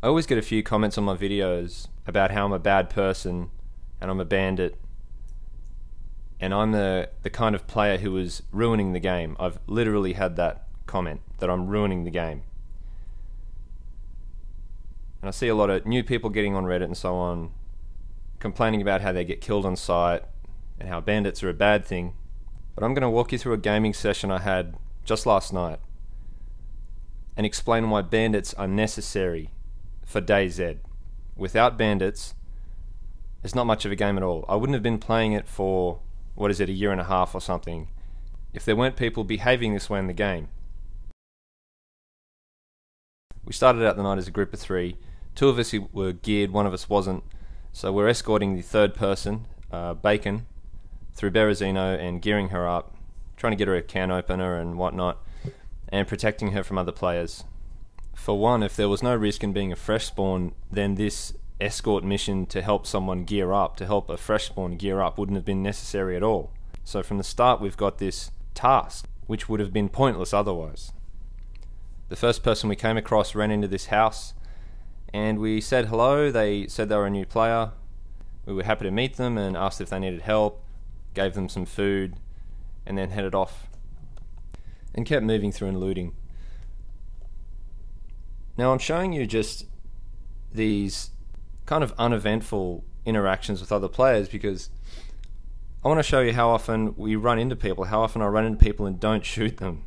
I always get a few comments on my videos about how I'm a bad person and I'm a bandit and I'm the kind of player who is ruining the game. I've literally had that comment, that I'm ruining the game. And I see a lot of new people getting on Reddit and so on, complaining about how they get killed on sight and how bandits are a bad thing. But I'm going to walk you through a gaming session I had just last night and explain why bandits are necessary for DayZ. Without bandits, it's not much of a game at all. I wouldn't have been playing it for, a year and a half or something, if there weren't people behaving this way in the game. We started out the night as a group of 3. 2 of us were geared, 1 of us wasn't. So we're escorting the third person, Bacon, through Berezino and gearing her up, trying to get her a can opener and whatnot, and protecting her from other players. For one, if there was no risk in being a fresh spawn, then this escort mission to help someone gear up, to help a fresh spawn gear up, wouldn't have been necessary at all. So from the start we've got this task, which would have been pointless otherwise. The first person we came across ran into this house, and we said hello. They said they were a new player. We were happy to meet them and asked if they needed help, gave them some food, and then headed off and kept moving through and looting. Now I'm showing you just these kind of uneventful interactions with other players because I want to show you how often we run into people, how often I run into people and don't shoot them.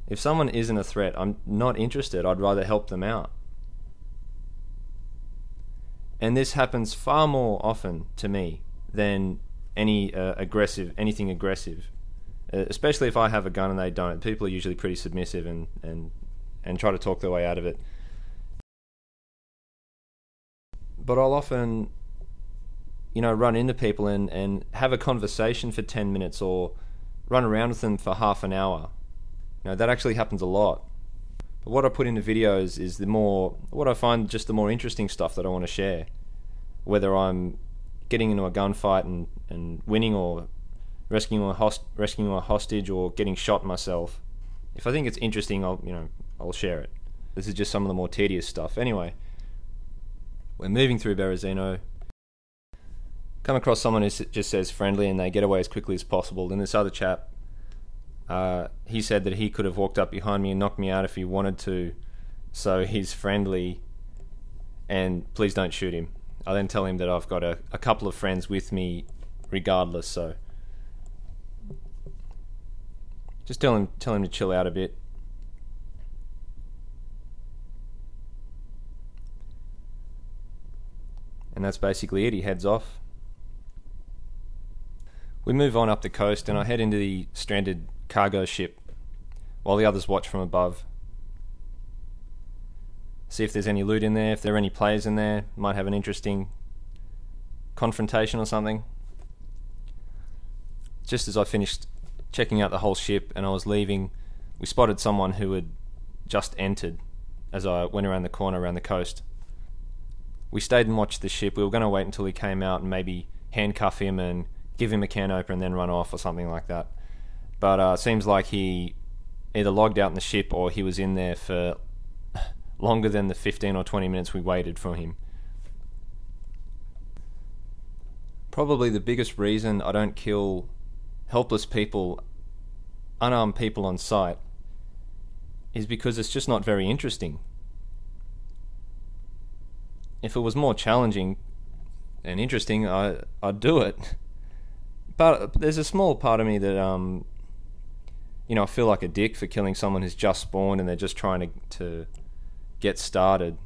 If someone isn't a threat, I'm not interested. I'd rather help them out. And this happens far more often to me than anything aggressive. Especially if I have a gun and they don't. People are usually pretty submissive and try to talk their way out of it. But I'll often, run into people and have a conversation for 10 minutes or run around with them for half an hour. That actually happens a lot. But what I put into videos is what I find just the more interesting stuff that I want to share. Whether I'm getting into a gunfight and winning, or rescuing a hostage, or getting shot myself. If I think it's interesting, I'll share it. This is just some of the more tedious stuff. Anyway, we're moving through Berezino. Come across someone who just says friendly and they get away as quickly as possible. Then this other chap, he said that he could have walked up behind me and knocked me out if he wanted to, so he's friendly and please don't shoot him. I then tell him that I've got a couple of friends with me regardless, so just tell him to chill out a bit. And that's basically it. He heads off. We move on up the coast and I head into the stranded cargo ship while the others watch from above. See if there's any loot in there, if there are any players in there. Might have an interesting confrontation or something. Just as I finished checking out the whole ship and I was leaving, we spotted someone who had just entered as I went around the corner around the coast. We stayed and watched the ship. We were going to wait until he came out and maybe handcuff him and give him a can opener and then run off or something like that. But seems like he either logged out in the ship or he was in there for longer than the 15 or 20 minutes we waited for him. Probably the biggest reason I don't kill helpless people, unarmed people on sight, is because it's just not very interesting. If it was more challenging and interesting, I'd do it. But there's a small part of me that I feel like a dick for killing someone who's just spawned and they're just trying to get started.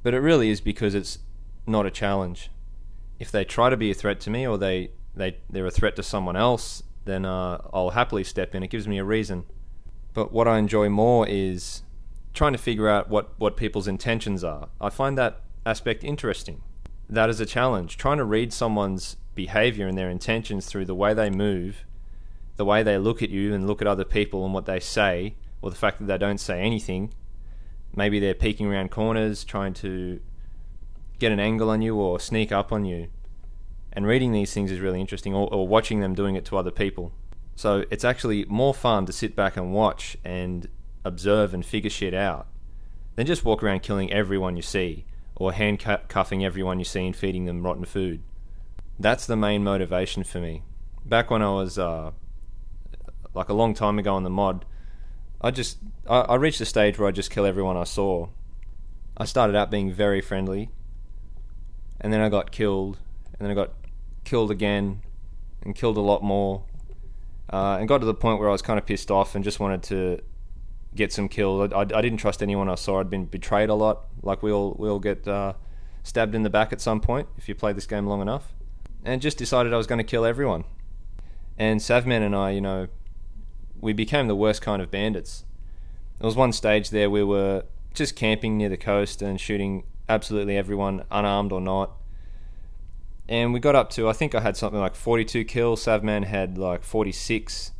But it really is because it's not a challenge. If they try to be a threat to me or they're a threat to someone else, then I'll happily step in. It gives me a reason. But what I enjoy more is trying to figure out what people's intentions are. I find that aspect interesting. That is a challenge. Trying to read someone's behavior and their intentions through the way they move, the way they look at you and look at other people and what they say, or the fact that they don't say anything. Maybe they're peeking around corners, trying to get an angle on you or sneak up on you. And reading these things is really interesting, or watching them doing it to other people. So it's actually more fun to sit back and watch and observe and figure shit out than just walk around killing everyone you see, or handcuffing everyone you see and feeding them rotten food. That's the main motivation for me. Back when I was like a long time ago on the mod, I reached a stage where I just kill everyone I saw. I started out being very friendly, and then I got killed, and then I got killed again, and killed a lot more, and got to the point where I was kind of pissed off and just wanted to get some kills. I didn't trust anyone I saw. I'd been betrayed a lot, like we all get stabbed in the back at some point if you play this game long enough, and just decided I was going to kill everyone. And Savman and I, we became the worst kind of bandits. There was one stage there we were just camping near the coast and shooting absolutely everyone, unarmed or not. And we got up to, I think I had something like 42 kills. Savman had like 46,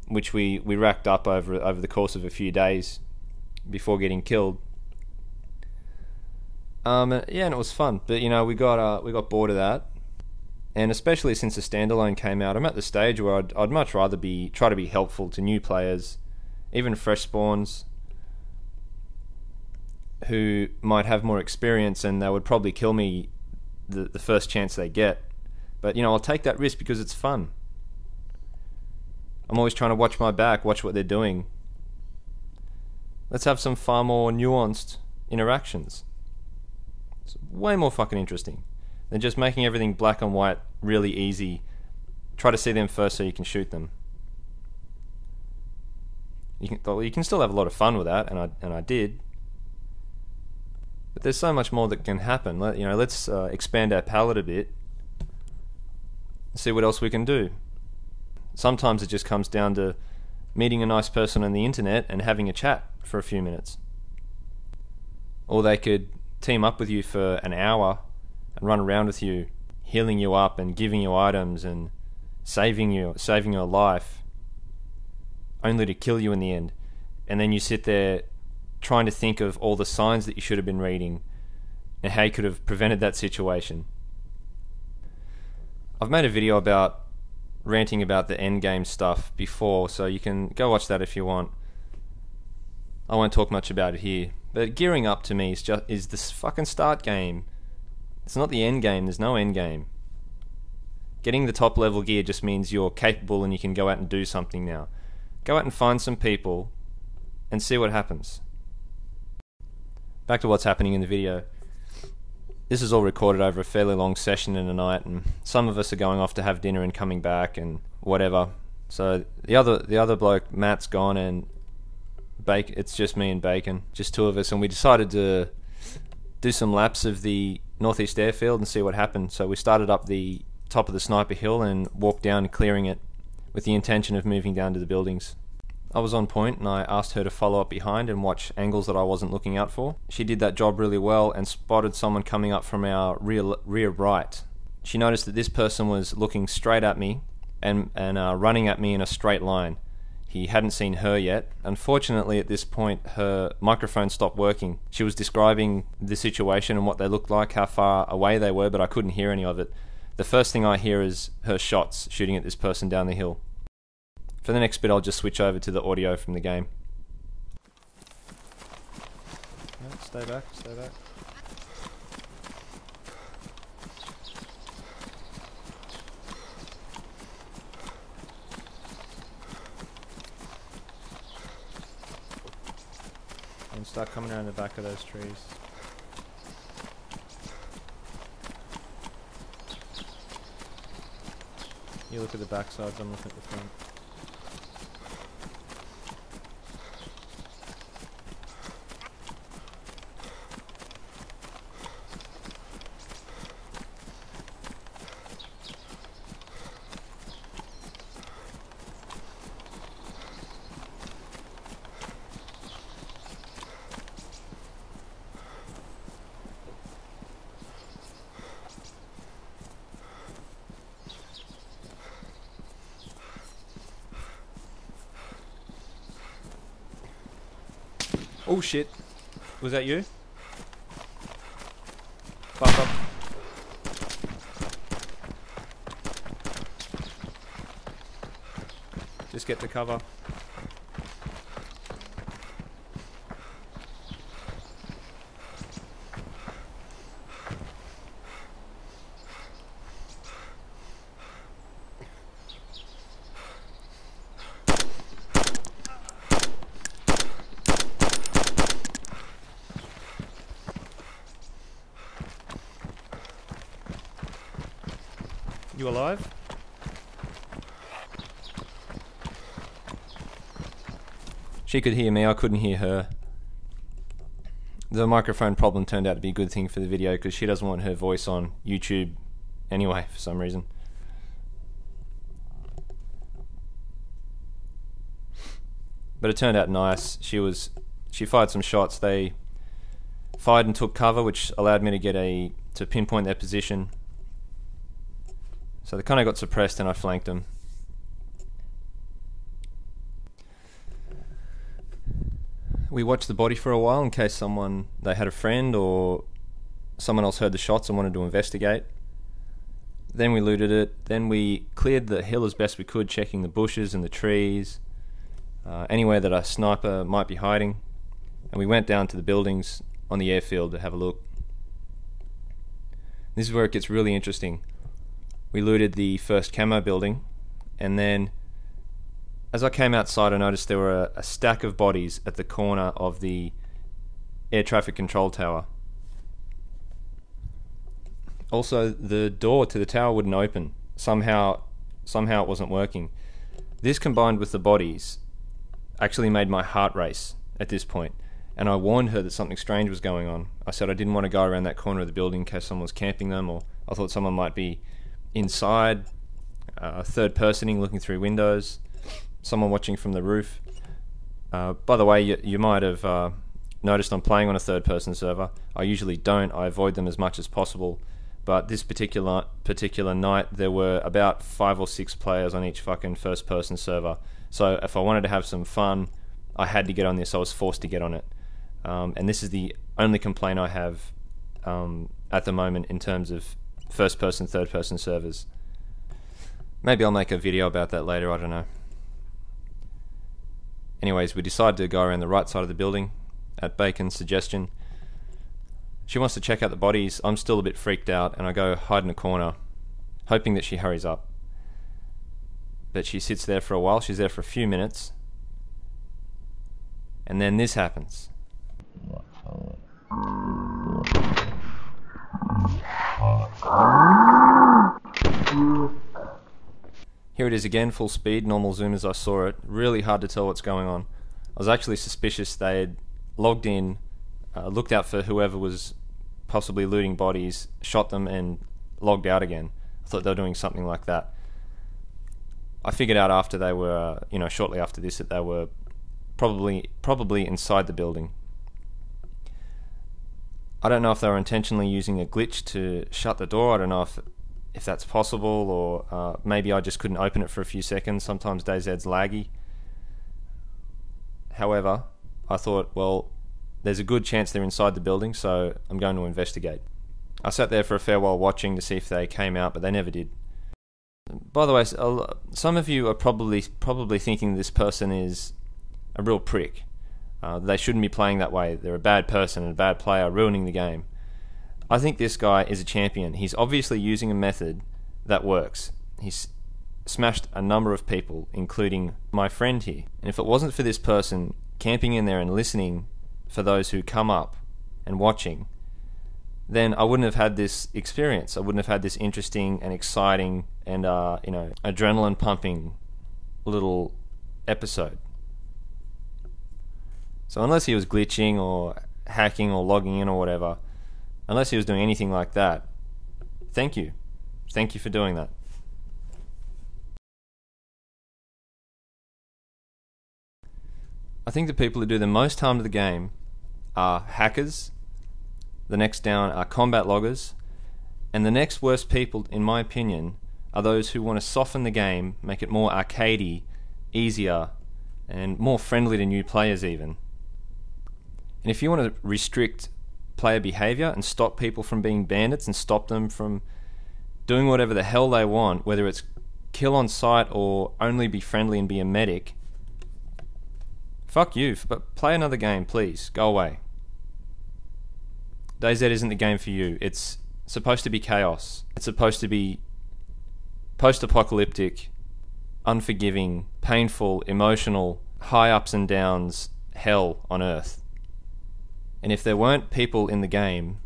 which we racked up over the course of a few days before getting killed. And it was fun. But we got bored of that. And especially since the standalone came out, I'm at the stage where I'd much rather try to be helpful to new players, even fresh spawns, who might have more experience and they would probably kill me the first chance they get. But I'll take that risk because it's fun. I'm always trying to watch my back, watch what they're doing. Let's have some far more nuanced interactions. It's way more fucking interesting than just making everything black and white really easy. Try to see them first so you can shoot them. You can still have a lot of fun with that, and I did. But there's so much more that can happen. Let's expand our palette a bit. See what else we can do. Sometimes it just comes down to meeting a nice person on the internet and having a chat for a few minutes. Or they could team up with you for an hour and run around with you, healing you up and giving you items and saving your life, only to kill you in the end. And then you sit there trying to think of all the signs that you should have been reading and how you could have prevented that situation. I've made a video about ranting about the endgame stuff before, so you can go watch that if you want. I won't talk much about it here. But gearing up to me is this fucking start game. It's not the end game. There's no end game. Getting the top level gear just means you're capable and you can go out and do something now. Go out and find some people and see what happens. Back to what's happening in the video. This is all recorded over a fairly long session in a night, and some of us are going off to have dinner and coming back and whatever. So the other bloke, Matt's gone, and it's just me and Bacon, just two of us, and we decided to do some laps of the Northeast Airfield and see what happened. So we started up the top of the Sniper Hill and walked down, clearing it, with the intention of moving down to the buildings. I was on point and I asked her to follow up behind and watch angles that I wasn't looking out for. She did that job really well and spotted someone coming up from our rear right. She noticed that this person was looking straight at me and running at me in a straight line. He hadn't seen her yet. Unfortunately, at this point, her microphone stopped working. She was describing the situation and what they looked like, how far away they were, but I couldn't hear any of it. The first thing I hear is her shots shooting at this person down the hill. For the next bit, I'll just switch over to the audio from the game. No, stay back, stay back. And start coming around the back of those trees. You look at the back sides, I'm looking at the front. Oh shit. Was that you? Fuck up. Just get to cover. You alive? She could hear me, I couldn't hear her. The microphone problem turned out to be a good thing for the video because she doesn't want her voice on YouTube anyway for some reason. But it turned out nice. She fired some shots. They fired and took cover, which allowed me to pinpoint their position. So they kind of got suppressed and I flanked them. We watched the body for a while in case they had a friend or someone else heard the shots and wanted to investigate. Then we looted it. Then we cleared the hill as best we could, checking the bushes and the trees, anywhere that a sniper might be hiding. And we went down to the buildings on the airfield to have a look. This is where it gets really interesting. We looted the first camo building, and then as I came outside I noticed there were a stack of bodies at the corner of the air traffic control tower. Also, the door to the tower wouldn't open. Somehow it wasn't working. This combined with the bodies actually made my heart race at this point, and I warned her that something strange was going on. I said I didn't want to go around that corner of the building in case someone was camping them, or I thought someone might be inside, third-personing, looking through windows, someone watching from the roof. By the way, you might have noticed I'm playing on a third-person server. I usually don't. I avoid them as much as possible. But this particular night, there were about 5 or 6 players on each fucking first-person server. So if I wanted to have some fun, I had to get on this. I was forced to get on it. And this is the only complaint I have at the moment in terms of first-person, third-person servers. Maybe I'll make a video about that later, I don't know. Anyways, we decided to go around the right side of the building at Bacon's suggestion. She wants to check out the bodies. I'm still a bit freaked out, and I go hide in a corner, hoping that she hurries up. But she sits there for a while. She's there for a few minutes. And then this happens. Here it is again, full speed, normal zoom as I saw it. Really hard to tell what's going on. I was actually suspicious they had logged in, looked out for whoever was possibly looting bodies, shot them and logged out again. I thought they were doing something like that. I figured out after they were, shortly after this, that they were probably inside the building. I don't know if they were intentionally using a glitch to shut the door. I don't know if that's possible, or maybe I just couldn't open it for a few seconds. Sometimes DayZ's laggy. However, I thought, well, there's a good chance they're inside the building, so I'm going to investigate. I sat there for a fair while watching to see if they came out, but they never did. By the way, some of you are probably thinking this person is a real prick. They shouldn't be playing that way. They're a bad person and a bad player, ruining the game. I think this guy is a champion. He's obviously using a method that works. He's smashed a number of people, including my friend here. And if it wasn't for this person camping in there and listening for those who come up and watching, then I wouldn't have had this experience. I wouldn't have had this interesting and exciting and adrenaline pumping little episode. So unless he was glitching or hacking or logging in or whatever, unless he was doing anything like that, thank you. Thank you for doing that. I think the people who do the most harm to the game are hackers, the next down are combat loggers, and the next worst people, in my opinion, are those who want to soften the game, make it more arcadey, easier, and more friendly to new players even. And if you want to restrict player behavior and stop people from being bandits and stop them from doing whatever the hell they want, whether it's kill on sight or only be friendly and be a medic, fuck you, but play another game, please. Go away. DayZ isn't the game for you. It's supposed to be chaos. It's supposed to be post-apocalyptic, unforgiving, painful, emotional, high ups and downs, hell on earth. And if there weren't people in the game,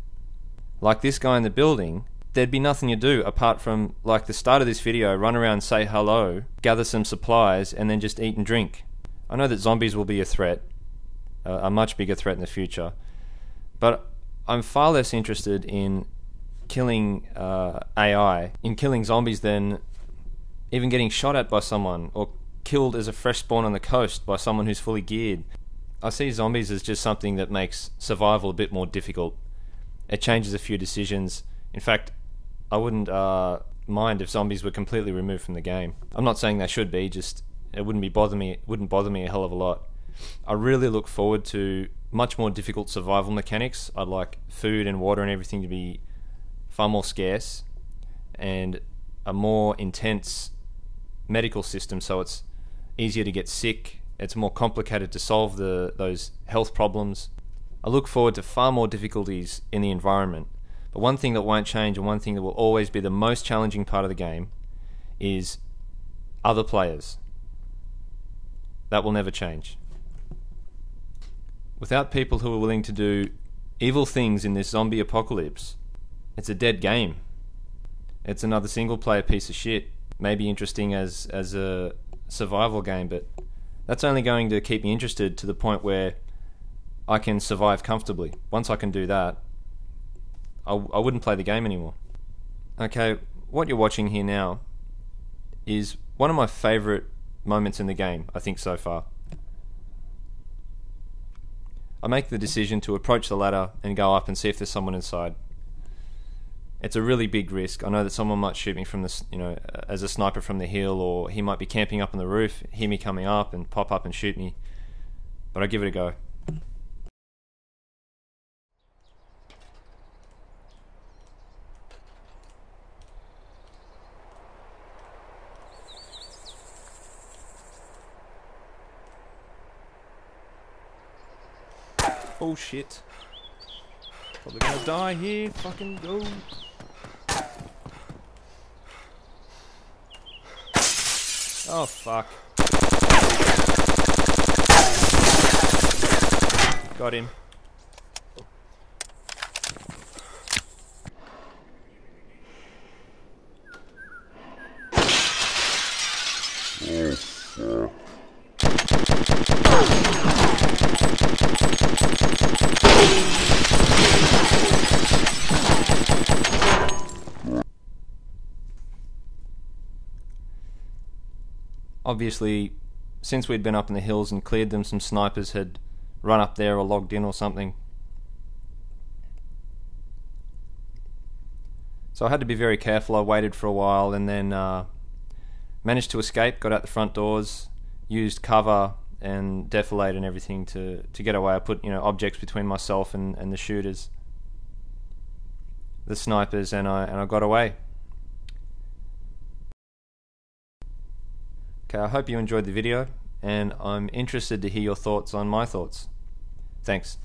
like this guy in the building, there'd be nothing to do apart from, like the start of this video, run around, say hello, gather some supplies, and then just eat and drink. I know that zombies will be a threat, a much bigger threat in the future, but I'm far less interested in killing AI, in killing zombies, than even getting shot at by someone or killed as a fresh spawn on the coast by someone who's fully geared. I see zombies as just something that makes survival a bit more difficult. It changes a few decisions. In fact, I wouldn't mind if zombies were completely removed from the game. I'm not saying they should be, just it wouldn't bother me a hell of a lot. I really look forward to much more difficult survival mechanics. I'd like food and water and everything to be far more scarce, and a more intense medical system so it's easier to get sick, it's more complicated to solve those health problems. I look forward to far more difficulties in the environment. But one thing that won't change, and one thing that will always be the most challenging part of the game, is other players. That will never change. Without people who are willing to do evil things in this zombie apocalypse, it's a dead game. It's another single player piece of shit. Maybe interesting as a survival game, but that's only going to keep me interested to the point where I can survive comfortably. Once I can do that, I wouldn't play the game anymore. Okay, what you're watching here now is one of my favourite moments in the game, I think, so far. I make the decision to approach the ladder and go up and see if there's someone inside. It's a really big risk. I know that someone might shoot me from the, as a sniper from the hill, or he might be camping up on the roof, hear me coming up and pop up and shoot me. But I give it a go. Oh shit. Probably gonna die here. Fucking go. Oh fuck. Got him. Oh fuck. Obviously, since we'd been up in the hills and cleared them, some snipers had run up there or logged in or something. So I had to be very careful. I waited for a while and then managed to escape, got out the front doors, used cover and defilade and everything to get away. I put objects between myself and the shooters, the snipers, and I got away. Okay, I hope you enjoyed the video, and I'm interested to hear your thoughts on my thoughts. Thanks.